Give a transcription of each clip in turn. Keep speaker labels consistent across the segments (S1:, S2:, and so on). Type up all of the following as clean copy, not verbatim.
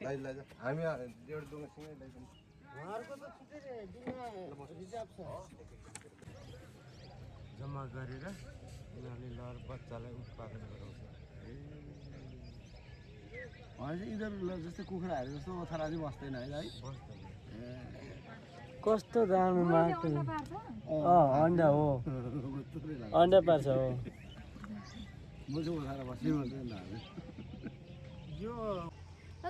S1: लैजा हामी डेढ दुङ्गासँगै लैजाउँ
S2: उहाँहरूको त छुट्टै दिनमा रिजर्भ छ
S3: जम्मा गरेर उनीहरूले लर बच्चालाई उत्पादन गराउँछ
S2: यिनीहरू जस्तै कुखुराहरू जस्तो ओथ्रा चाहिँ बस्दैन है
S4: कस्तो दामी मार्छ अन्डा हो अन्डा पार्छ हो
S2: म चाहिँ ओथ्रा बस्नै मान्दैन
S3: यो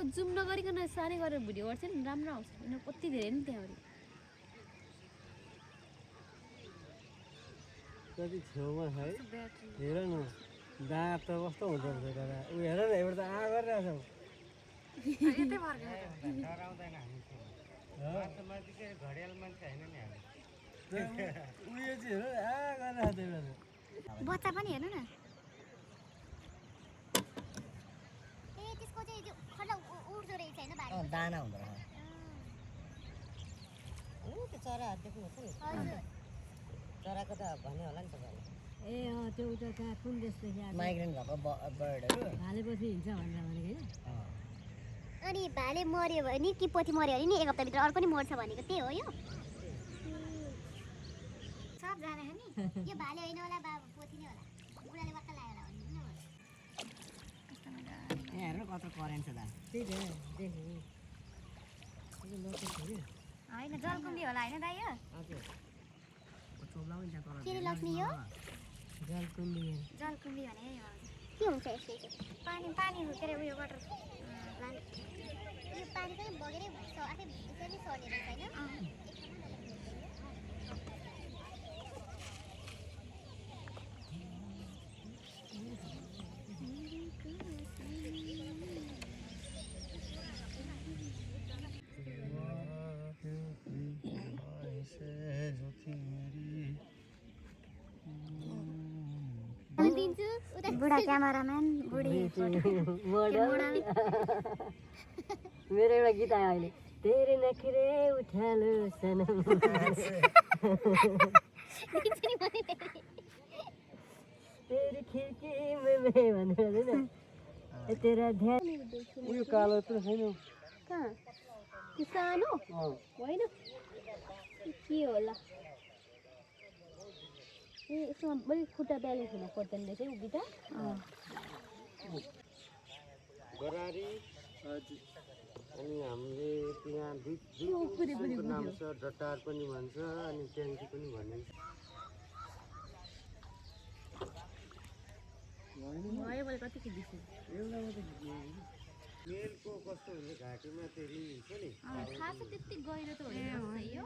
S5: जुम नगरिकन सानै गरेर भिडियो गर्छ नि राम्रो आउँछ यिनीहरू कति धेरै नि त्यहाँबाट
S4: कति छेउमा छ है हेर न दाँत त कस्तो हुँदो रहेछ दादा ऊ हेर न एउटा त गरिरहेको छ
S3: घडियाल मान्छे होइन नि हामी
S4: उयो चाहिँ हेर गरिरहेको छ
S5: बच्चा पनि हेर्नु न त्यसको चाहिँ त्यो खल्ला उड्दो रहेछ होइन बारी
S2: दाना हुँदो रहेछ त्यो चराहरू देख्नुहुन्छ नि चराको त भन्यो होला नि तपाईँले
S6: ए त्यो उता कहाँ कुन देशदेखि आएको
S2: माइग्रेन भएको बर्डहरू
S6: भालेपछि हिँड्छ भनेर भनेको होइन
S5: अनि भाले मर्यो भने कि पोथी मर्यो भने नि एक हप्ताभित्र अर्को नि मर्छ भनेको त्यही हो यो सबजना नि यो भाले होइन होला पोथी नै होला बुढाले वाक्क लाग्यो होला
S2: यहाँ हेर्नु कत्रो करेन्ट छ दा
S6: त्यही त देखेँ
S5: होइन जलकुम्बी होला होइन दाइ यो
S2: हजुर चोब्ला पनि त्यहाँ
S5: के लक्ष्मी यो
S6: जलकुम्बी
S5: जलकुम्बी भने के हुन्छ यसले चाहिँ पानी के अरे उयो वाटर यो पानी पनि बगेरै आफै त्यसरी सर्ने रहेछ होइन बुढा क्यामेराम्यान बुढी
S6: मेरो एउटा गीत आयो अहिले तेरे नखरे उठालो सनम तेरी खिड्की में मैं भनेर हैन तेरा ध्यान
S4: उयो कालो त छैन
S5: कहाँ त्यो सानो होइन के होला ए यसमा बढी खुट्टा ब्यालेन्स हुनु पर्दैन रहेछ है उभिटा
S3: गरारी अनि हामीले त्यहाँ दुई किसिमको नाम छ डटार पनि भन्छ अनि ट्याङ्की पनि भनिन्छ
S5: भयो मैले कति खिच्दैछु
S3: मेलको कस्तो हुन्छ घाँटीमा त्यो रिङ हुन्छ नि
S5: खास त्यति गहिरो त होइन यो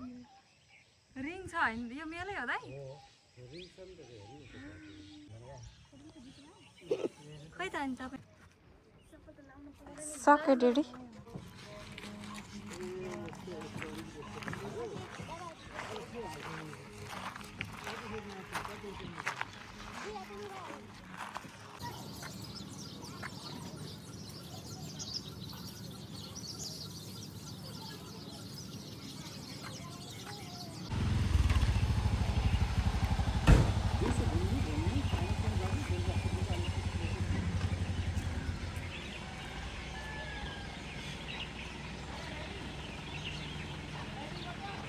S7: रिङ छ होइन यो मेलै हो दाइ
S3: रिङ छ नि त हेर्नु
S7: खै त अनि तपाईँ
S5: सक्यो डेडी